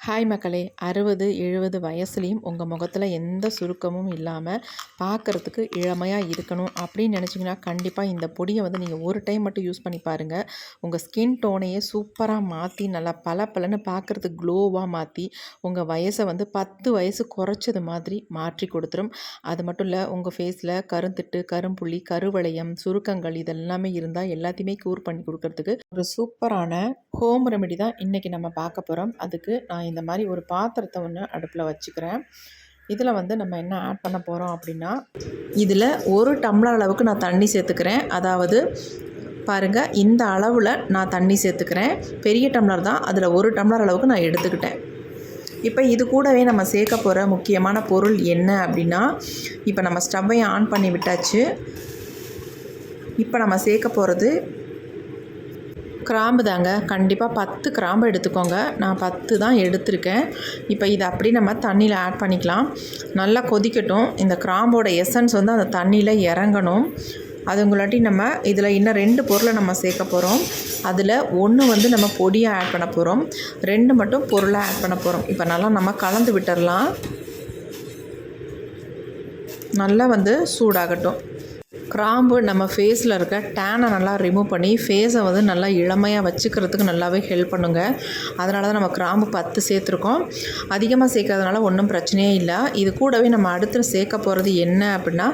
Hi மக்களே! 60, 70 வயசுலேயும் உங்கள் முகத்தில் எந்த சுருக்கமும் இல்லாமல் பார்க்குறதுக்கு இளமையா இருக்கணும் அப்படின்னு நினச்சிங்கன்னா, கண்டிப்பாக இந்த பொடியை வந்து நீங்கள் ஒரு டைம் மட்டும் யூஸ் பண்ணி பாருங்கள். உங்கள் ஸ்கின் டோனையே சூப்பராக மாற்றி நல்லா பளபளன்னு பார்க்குறதுக்கு க்ளோவாக மாற்றி உங்கள் வயசை வந்து 10 வயசு குறைச்சது மாதிரி மாற்றி கொடுத்துரும். அது மட்டும் இல்லை, உங்கள் ஃபேஸில் கருந்திட்டு, கரும்புள்ளி, கருவளையம், சுருக்கங்கள் இதெல்லாமே இருந்தால் எல்லாத்தையுமே க்யூர் பண்ணி கொடுக்கறதுக்கு ஒரு சூப்பரான ஹோம் ரெமெடி தான் இன்றைக்கி நம்ம பார்க்க போகிறோம். அதுக்கு நான் இந்த மாதிரி ஒரு பாத்திரத்தை ஒன்று அடுப்பில் வச்சுக்கிறேன். இதில் வந்து நம்ம என்ன ஆட் பண்ண போகிறோம் அப்படின்னா, இதில் 1 டம்ளர் அளவுக்கு நான் தண்ணி சேர்த்துக்கிறேன். அதாவது பாருங்கள், இந்த அளவில் நான் தண்ணி சேர்த்துக்கிறேன். பெரிய டம்ளர் தான், அதில் 1 டம்ளர் அளவுக்கு நான் எடுத்துக்கிட்டேன். இப்போ இது கூடவே நம்ம சேர்க்க போகிற முக்கியமான பொருள் என்ன அப்படின்னா, இப்போ நம்ம ஸ்டவ்வை ஆன் பண்ணி விட்டாச்சு. இப்போ நம்ம சேர்க்க போகிறது கிராம்பு தாங்க. கண்டிப்பாக 10 கிராம்பு எடுத்துக்கோங்க. நான் 10 தான் எடுத்திருக்கேன். இப்போ இதை அப்படி நம்ம தண்ணியில் ஆட் பண்ணிக்கலாம். நல்லா கொதிக்கட்டும். இந்த கிராம்போட எசன்ஸ் வந்து அந்த தண்ணியில் இறங்கணும். அதுங்களாட்டி நம்ம இதில் இன்னும் 2 பொருளை நம்ம சேர்க்க போகிறோம். அதில் 1 வந்து நம்ம பொடியாக ஆட் பண்ண போகிறோம், 2 மட்டும் பொருளாக ஆட் பண்ண போகிறோம். இப்போ நல்லா நம்ம கலந்து விட்டுடலாம். நல்லா வந்து சூடாகட்டும். கிராம்பு நம்ம ஃபேஸில் இருக்க டேனை நல்லா ரிமூவ் பண்ணி ஃபேஸை வந்து நல்லா இளமையாக வச்சுக்கிறதுக்கு நல்லாவே ஹெல்ப் பண்ணுங்க. அதனால தான் நம்ம கிராம்பு 10 சேர்த்துருக்கோம். அதிகமாக சேர்க்கறதுனால ஒன்றும் பிரச்சனையே இல்லை. இது கூடவே நம்ம அடுத்து சேர்க்க போகிறது என்ன அப்படின்னா,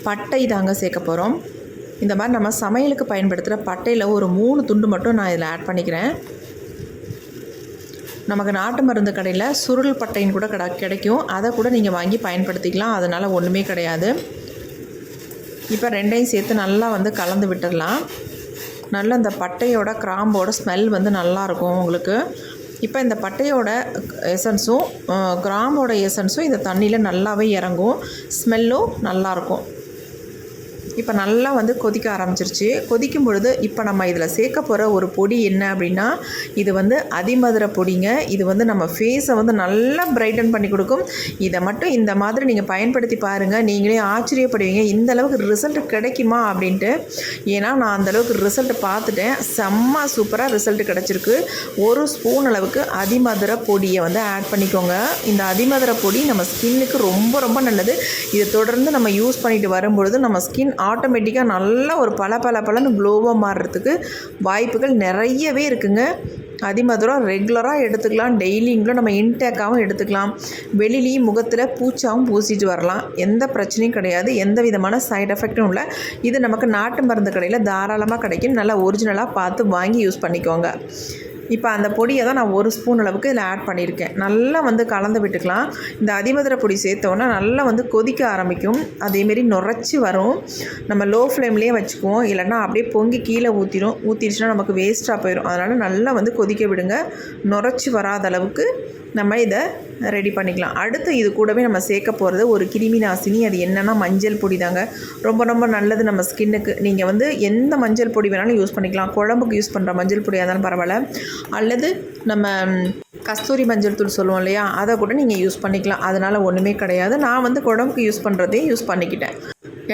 பட்டை தாங்க சேர்க்க போகிறோம். இந்த மாதிரி நம்ம சமையலுக்கு பயன்படுத்துகிற பட்டையில் ஒரு 3 துண்டு மட்டும் நான் இதில் ஆட் பண்ணிக்கிறேன். நமக்கு நாட்டு மருந்து கடையில் சுருள் பட்டைன்னு கூட கிடைக்கும். அதை கூட நீங்கள் வாங்கி பயன்படுத்திக்கலாம். அதனால் ஒன்றுமே கிடையாது. இப்போ 2ஐயும் சேர்த்து நல்லா வந்து கலந்து விட்டுடலாம். நல்லா இந்த பட்டையோட கிராம்போட ஸ்மெல் வந்து நல்லாயிருக்கும் உங்களுக்கு. இப்போ இந்த பட்டையோட எசன்ஸும் கிராம்போட எசன்ஸும் இந்த தண்ணியில் நல்லாவே இறங்கும். ஸ்மெல்லும் நல்லாயிருக்கும். இப்போ நல்லா வந்து கொதிக்க ஆரம்பிச்சிருச்சு. கொதிக்கும் பொழுது இப்போ நம்ம இதில் சேர்க்க போகிற ஒரு பொடி என்ன அப்படின்னா, இது வந்து அதிமதுர பொடிங்க. இது வந்து நம்ம ஃபேஸை வந்து நல்லா பிரைட்டன் பண்ணி கொடுக்கும். இதை மட்டும் இந்த மாதிரி நீங்கள் பயன்படுத்தி பாருங்கள். நீங்களே ஆச்சரியப்படுவீங்க, இந்த அளவுக்கு ரிசல்ட் கிடைக்குமா அப்படின்ட்டு. ஏன்னா நான் அந்தளவுக்கு ரிசல்ட் பார்த்துட்டேன். செம்ம சூப்பராக ரிசல்ட் கிடச்சிருக்கு. 1 ஸ்பூன் அளவுக்கு அதிமதுர பொடியை வந்து ஆட் பண்ணிக்கோங்க. இந்த அதிமதுர பொடி நம்ம ஸ்கின்னுக்கு ரொம்ப ரொம்ப நல்லது. இதை தொடர்ந்து நம்ம யூஸ் பண்ணிட்டு வரும்பொழுது நம்ம ஸ்கின் ஆட்டோமேட்டிக்காக நல்லா ஒரு பளபளன்னு க்ளோவாக மாறுறதுக்கு வாய்ப்புகள் நிறையவே இருக்குங்க. அதிமதுரம் ரெகுலராக எடுத்துக்கலாம். டெய்லிங்களும் நம்ம இன்டேக்காகவும் எடுத்துக்கலாம். வெளியிலையும் முகத்தில் பூச்சாவும் பூசிட்டு வரலாம். எந்த பிரச்சனையும் கிடையாது. எந்த விதமான சைட் எஃபெக்டும் இல்லை. இது நமக்கு நாட்டு மருந்து கடையில் தாராளமாக கிடைக்கும். நல்லா ஒரிஜினலாக பார்த்து வாங்கி யூஸ் பண்ணிக்கோங்க. இப்போ அந்த பொடியை தான் நான் 1 ஸ்பூன் அளவுக்கு இதில் ஆட் பண்ணியிருக்கேன். நல்லா வந்து கலந்து விட்டுக்கலாம். இந்த அதிமதுர பொடி சேர்த்தோன்னா நல்லா வந்து கொதிக்க ஆரம்பிக்கும். அதேமாரி நுரைச்சி வரும். நம்ம லோ ஃப்ளேம்லேயே வச்சுக்குவோம். இல்லைன்னா அப்படியே பொங்கி கீழே ஊற்றிடுச்சுன்னா நமக்கு வேஸ்ட்டாக போயிடும். அதனால் நல்லா வந்து கொதிக்க விடுங்க. நுரைச்சி வராத அளவுக்கு நம்ம இதை ரெடி பண்ணிக்கலாம். அடுத்து இது கூடவே நம்ம சேர்க்க போகிறது ஒரு கிருமி நாசினி. அது என்னென்னா மஞ்சள் பொடி தாங்க. ரொம்ப ரொம்ப நல்லது நம்ம ஸ்கின்னுக்கு. நீங்கள் வந்து எந்த மஞ்சள் பொடி வேணாலும் யூஸ் பண்ணிக்கலாம். குழம்புக்கு யூஸ் பண்ணுற மஞ்சள் பொடியாக இருந்தாலும் பரவாயில்ல. அல்லது நம்ம கஸ்தூரி மஞ்சள் தூள் சொல்லுவோம் இல்லையா, அதை கூட நீங்கள் யூஸ் பண்ணிக்கலாம். அதனால் ஒன்றுமே கிடையாது. நான் வந்து குழம்புக்கு யூஸ் பண்ணுறதே யூஸ் பண்ணிக்கிட்டேன்.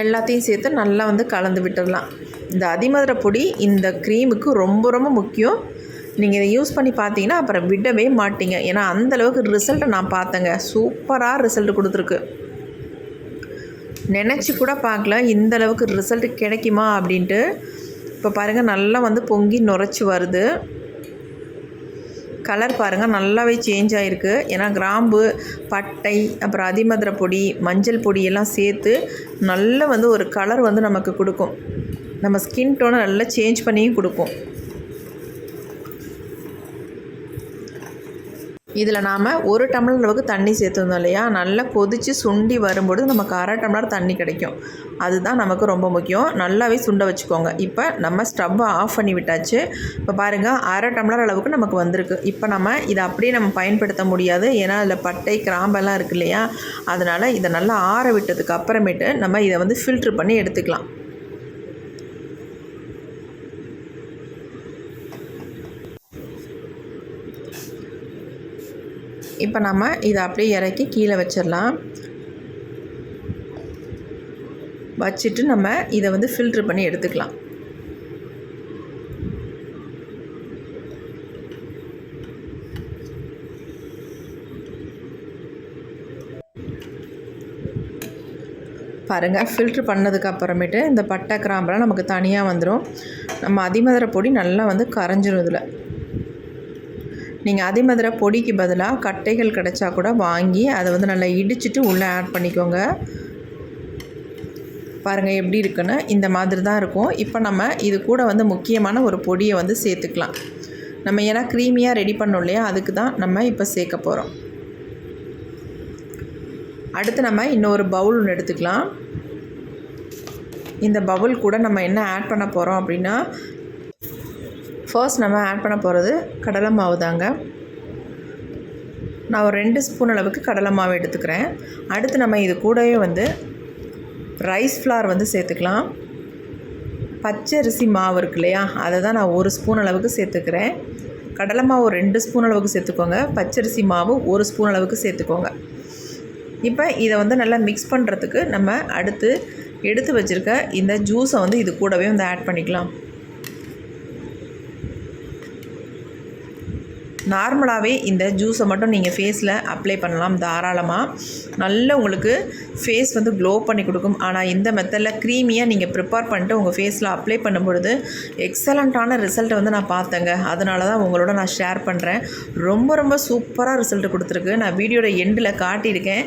எல்லாத்தையும் சேர்த்து நல்லா வந்து கலந்து விட்டுடலாம். இந்த அதிமதுர பொடி இந்த க்ரீமுக்கு ரொம்ப ரொம்ப முக்கியம். நீங்கள் இதை யூஸ் பண்ணி பார்த்தீங்கன்னா அப்புறம் விடவே மாட்டீங்க. ஏன்னா அந்தளவுக்கு ரிசல்ட்டை நான் பார்த்தேங்க. சூப்பராக ரிசல்ட் கொடுத்துருக்கு. நினச்சி கூட பார்க்கல இந்தளவுக்கு ரிசல்ட் கிடைக்குமா அப்படின்ட்டு. இப்போ பாருங்கள், நல்லா வந்து பொங்கி நுரைச்சி வருது. கலர் பாருங்கள் நல்லாவே சேஞ்ச் ஆகிருக்கு. ஏன்னா கிராம்பு, பட்டை, அப்புறம் அதிமதுர பொடி, மஞ்சள் பொடி எல்லாம் சேர்த்து நல்ல வந்து ஒரு கலர் வந்து நமக்கு கொடுக்கும். நம்ம ஸ்கின் டோனை நல்லா சேஞ்ச் பண்ணியும் கொடுக்கும். இதில் நாம் 1 டம்ளர் அளவுக்கு தண்ணி சேர்த்துருந்தோம் இல்லையா, நல்லா கொதித்து சுண்டி வரும்பொழுது நமக்கு 1/2 டம்ளர் தண்ணி கிடைக்கும். அதுதான் நமக்கு ரொம்ப முக்கியம். நல்லாவே சுண்ட வச்சுக்கோங்க. இப்போ நம்ம ஸ்டவ்வை ஆஃப் பண்ணி விட்டாச்சு. இப்போ பாருங்கள், 1/2 டம்ளர் அளவுக்கு நமக்கு வந்திருக்கு. இப்போ நம்ம இதை அப்படியே நம்ம பயன்படுத்த முடியாது. ஏன்னா அதில் பட்டை, கிராம்பெல்லாம் இருக்குது இல்லையா, அதனால் இதை நல்லா ஆற விட்டதுக்கு அப்புறமேட்டு நம்ம இதை வந்து ஃபில்ட்ரு பண்ணி எடுத்துக்கலாம். இப்போ நம்ம இதை அப்படியே இறக்கி கீழே வச்சிடலாம். வச்சுட்டு நம்ம இதை வந்து ஃபில்ட்ரு பண்ணி எடுத்துக்கலாம். பாருங்கள் ஃபில்ட்ரு பண்ணதுக்கு அப்புறமேட்டு இந்த பட்டை கிராம்பெலாம் நமக்கு தனியாக வந்துடும். நம்ம அதிமதுர பொடி நல்லா வந்து கரைஞ்சிரும். இதில் நீங்கள் அதிமதுர பொடிக்கு பதிலாக கட்டைகள் கிடைச்சா கூட வாங்கி அதை வந்து நல்லா இடிச்சிட்டு உள்ளே ஆட் பண்ணிக்கோங்க. பாருங்கள் எப்படி இருக்குன்னு, இந்த மாதிரி தான் இருக்கும். இப்போ நம்ம இது கூட வந்து முக்கியமான ஒரு பொடியை வந்து சேர்த்துக்கலாம். நம்ம ஏன்னா க்ரீமியாக ரெடி பண்ணோம் இல்லையா, அதுக்கு தான் நம்ம இப்போ சேர்க்க போகிறோம். அடுத்து நம்ம இன்னொரு பவுல் ஒன்று எடுத்துக்கலாம். இந்த பவுல் கூட நம்ம என்ன ஆட் பண்ண போகிறோம் அப்படின்னா, ஃபர்ஸ்ட் நம்ம ஆட் பண்ண போகிறது கடலை மாவு தாங்க. நான் ஒரு 2 ஸ்பூன் அளவுக்கு கடலை மாவு எடுத்துக்கிறேன். அடுத்து நம்ம இது கூடவே வந்து ரைஸ் ஃப்ளார் வந்து சேர்த்துக்கலாம். பச்சரிசி மாவு இருக்கு இல்லையா, அதை தான் நான் 1 ஸ்பூன் அளவுக்கு சேர்த்துக்கிறேன். கடலை மாவு 2 ஸ்பூன் அளவுக்கு சேர்த்துக்கோங்க. பச்சரிசி மாவு 1 ஸ்பூன் அளவுக்கு சேர்த்துக்கோங்க. இப்போ இதை வந்து நல்லா மிக்ஸ் பண்ணுறதுக்கு நம்ம அடுத்து எடுத்து வச்சுருக்க இந்த ஜூஸை வந்து இது கூடவே வந்து ஆட் பண்ணிக்கலாம். நார்மலாகவே இந்த ஜூஸை மட்டும் நீங்கள் ஃபேஸில் அப்ளை பண்ணலாம் தாராளமாக. நல்ல உங்களுக்கு ஃபேஸ் வந்து க்ளோ பண்ணி கொடுக்கும். ஆனால் இந்த மெத்தடில் க்ரீமியாக நீங்கள் ப்ரிப்பேர் பண்ணிட்டு உங்கள் ஃபேஸில் அப்ளை பண்ணும்பொழுது எக்ஸலண்ட்டான ரிசல்ட் வந்து நான் பார்த்தேங்க. அதனால தான் உங்களோட நான் ஷேர் பண்ணுறேன். ரொம்ப சூப்பராக ரிசல்ட் கொடுத்துருக்கு. நான் வீடியோட எண்டில் காட்டியிருக்கேன்.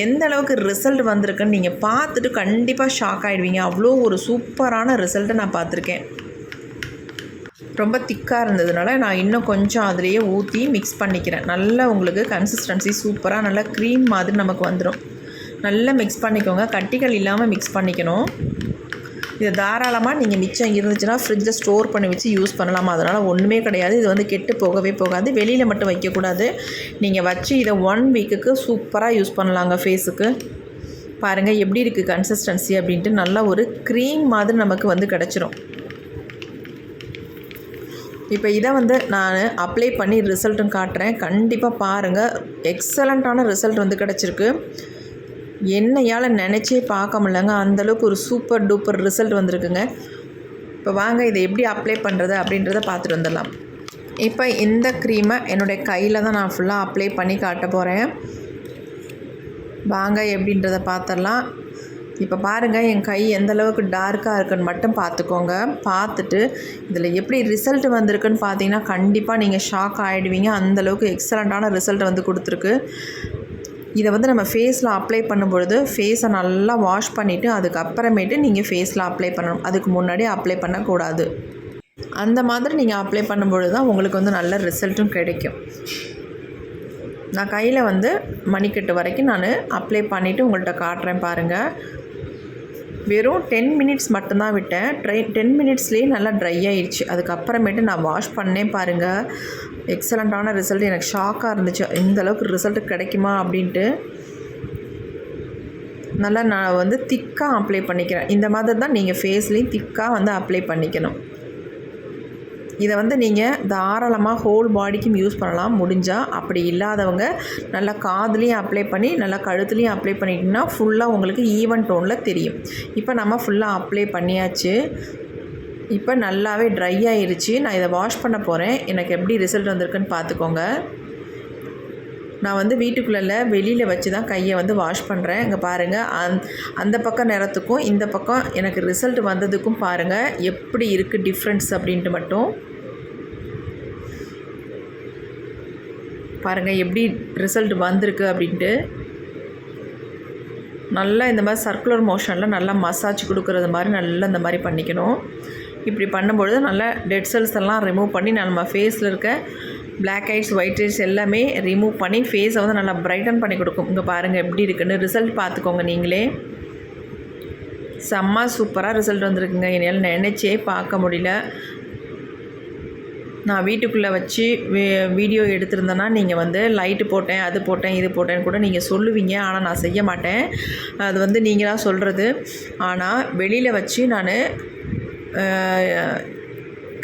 எந்த அளவுக்கு ரிசல்ட் வந்திருக்குன்னு நீங்கள் பார்த்துட்டு கண்டிப்பாக ஷாக் ஆகிடுவீங்க. அவ்வளோ ஒரு சூப்பரான ரிசல்ட்டை நான் பார்த்துருக்கேன். ரொம்ப திக்காக இருந்ததுனால நான் இன்னும் கொஞ்சம் அதிலேயே ஊற்றி மிக்ஸ் பண்ணிக்கிறேன். நல்லா உங்களுக்கு கன்சிஸ்டன்சி சூப்பராக நல்லா க்ரீம் மாதிரி நமக்கு வந்துடும். நல்லா மிக்ஸ் பண்ணிக்கோங்க. கட்டிகள் இல்லாமல் மிக்ஸ் பண்ணிக்கணும். இதை தாராளமாக நீங்கள் மிச்சம் இருந்துச்சுன்னா ஃப்ரிட்ஜில் ஸ்டோர் பண்ணி வச்சு யூஸ் பண்ணலாம். அதனால் ஒன்றுமே கிடையாது. இது வந்து கெட்டு போகவே போகாது. வெளியில் மட்டும் வைக்கக்கூடாது. நீங்கள் வச்சு இதை 1 வீக்குக்கு சூப்பராக யூஸ் பண்ணலாங்க ஃபேஸுக்கு. பாருங்கள் எப்படி இருக்குது கன்சிஸ்டன்சி அப்படின்ட்டு. நல்லா ஒரு க்ரீம் மாதிரி நமக்கு வந்து கிடச்சிரும். இப்போ இதை வந்து நான் அப்ளை பண்ணி ரிசல்ட்டும் காட்டுறேன். கண்டிப்பாக பாருங்கள். எக்ஸலண்ட்டான ரிசல்ட் வந்து கிடச்சிருக்கு. என்னையால் நினச்சே பார்க்க முடியலங்க, அந்தளவுக்கு ஒரு சூப்பர் டூப்பர் ரிசல்ட் வந்திருக்குங்க. இப்போ வாங்க இதை எப்படி அப்ளை பண்ணுறது அப்படின்றத பார்த்துட்டு வந்துடலாம். இப்போ இந்த க்ரீமை என்னுடைய கையில் தான் நான் ஃபுல்லாக அப்ளை பண்ணி காட்ட போகிறேன். வாங்க எப்படின்றத பார்த்துடலாம். இப்போ பாருங்கள் என் கை எந்த அளவுக்கு டார்க்காக இருக்குன்னு மட்டும் பார்த்துக்கோங்க. பார்த்துட்டு இதில் எப்படி ரிசல்ட் வந்திருக்குன்னு பார்த்தீங்கன்னா கண்டிப்பாக நீங்கள் ஷாக் ஆகிடுவீங்க. அந்தளவுக்கு எக்ஸலண்ட்டான ரிசல்ட் வந்து கொடுத்துருக்கு. இதை வந்து நம்ம ஃபேஸில் அப்ளை பண்ணும்பொழுது ஃபேஸை நல்லா வாஷ் பண்ணிவிட்டு அதுக்கப்புறமேட்டு நீங்கள் ஃபேஸில் அப்ளை பண்ணணும். அதுக்கு முன்னாடி அப்ளை பண்ணக்கூடாது. அந்த மாதிரி நீங்கள் அப்ளை பண்ணும்பொழுது தான் உங்களுக்கு வந்து நல்ல ரிசல்ட்டும் கிடைக்கும். நான் கையில் வந்து மணிக்கட்டு வரைக்கும் நான் அப்ளை பண்ணிவிட்டு உங்கள்கிட்ட காட்டுறேன் பாருங்கள். வெறும் 10 மினிட்ஸ் மட்டும்தான் விட்டேன். 10 மினிட்ஸ்லேயே நல்லா ட்ரை ஆகிடுச்சு. அதுக்கப்புறமேட்டு நான் வாஷ் பண்ணேன் பாருங்கள். எக்ஸலண்ட்டான ரிசல்ட். எனக்கு ஷாக்காக இருந்துச்சு, இந்த அளவுக்கு ரிசல்ட் கிடைக்குமா அப்படின்ட்டு. நல்லா நான் வந்து திக்காக அப்ளை பண்ணிக்கிறேன். இந்த மாதிரி தான் நீங்கள் ஃபேஸ்லேயும் திக்காக வந்து அப்ளை பண்ணிக்கணும். இதை வந்து நீங்கள் தாராளமாக ஹோல் பாடிக்கும் யூஸ் பண்ணலாம் முடிஞ்சால். அப்படி இல்லாதவங்க நல்லா காதுலேயும் அப்ளை பண்ணி நல்லா கழுத்துலேயும் அப்ளை பண்ணிட்டிங்கன்னா ஃபுல்லாக உங்களுக்கு ஈவன் டோனில் தெரியும். இப்போ நம்ம ஃபுல்லாக அப்ளை பண்ணியாச்சு. இப்போ நல்லாவே ட்ரை ஆகிருச்சு. நான் இதை வாஷ் பண்ண போகிறேன். எனக்கு எப்படி ரிசல்ட் வந்திருக்குன்னு பார்த்துக்கோங்க. நான் வந்து வீட்டுக்குள்ளே வெளியில் வச்சு தான் கையை வந்து வாஷ் பண்ணுறேன். இங்கே பாருங்கள், அந்த பக்கம் நேரத்துக்கும் இந்த பக்கம் எனக்கு ரிசல்ட் வந்ததுக்கும் பாருங்கள் எப்படி இருக்குது டிஃப்ரென்ஸ் அப்படின்ட்டு மட்டும் பாருங்கள் எப்படி ரிசல்ட் வந்திருக்கு அப்படின்ட்டு. நல்லா இந்த மாதிரி சர்க்குலர் மோஷனில் நல்லா மசாஜ் கொடுக்குறது மாதிரி நல்லா இந்த மாதிரி பண்ணிக்கணும். இப்படி பண்ணும்பொழுது நல்லா டெட் செல்ஸ் எல்லாம் ரிமூவ் பண்ணி நம்ம ஃபேஸில் இருக்க பிளாக் ஹெட்ஸ் ஒயிட் ஹெட்ஸ் எல்லாமே ரிமூவ் பண்ணி ஃபேஸை வந்து நல்லா பிரைட்டன் பண்ணி கொடுக்கும். இங்கே பாருங்கள் எப்படி இருக்குன்னு ரிசல்ட் பார்த்துக்கோங்க நீங்களே. செம்ம சூப்பராக ரிசல்ட் வந்திருக்குங்க. என்னால் நினச்சே பார்க்க முடியல. நான் வீட்டுக்குள்ளே வச்சு வீடியோ எடுத்திருந்தேன்னா நீங்கள் வந்து லைட்டு போட்டேன், அது போட்டேன், இது போட்டேன்னு கூட நீங்கள் சொல்லுவீங்க. ஆனால் நான் செய்ய மாட்டேன். அது வந்து நீங்களாக சொல்கிறது. ஆனால் வெளியில் வச்சு நான்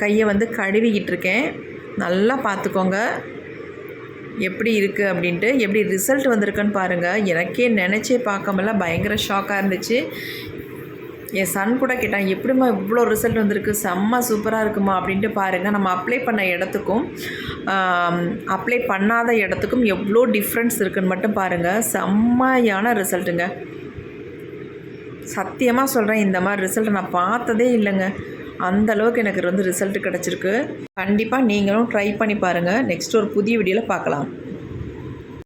கையை வந்து கழுவிக்கிட்டு இருக்கேன். நல்லா பார்த்துக்கோங்க எப்படி இருக்குது அப்படின்ட்டு. எப்படி ரிசல்ட் வந்திருக்குன்னு பாருங்கள். எனக்கே நினச்சே பார்க்காமல பயங்கர ஷாக்காக இருந்துச்சு. என் சன் கூட கேட்டான், எப்படிம்மா இவ்வளோ ரிசல்ட் வந்திருக்கு, செம்ம சூப்பராக இருக்குமா அப்படின்ட்டு. பாருங்கள் நம்ம அப்ளை பண்ண இடத்துக்கும் அப்ளை பண்ணாத இடத்துக்கும் எவ்வளோ டிஃப்ரென்ஸ் இருக்குதுன்னு மட்டும் பாருங்கள். செம்மையான ரிசல்ட்டுங்க. சத்தியமாக சொல்கிறேன், இந்த மாதிரி ரிசல்ட் நான் பார்த்ததே இல்லைங்க. அந்தளவுக்கு எனக்கு ரிசல்ட் கிடச்சிருக்கு. கண்டிப்பாக நீங்களும் ட்ரை பண்ணி பாருங்கள். நெக்ஸ்ட் ஒரு புதிய வீடியோவில் பார்க்கலாம்.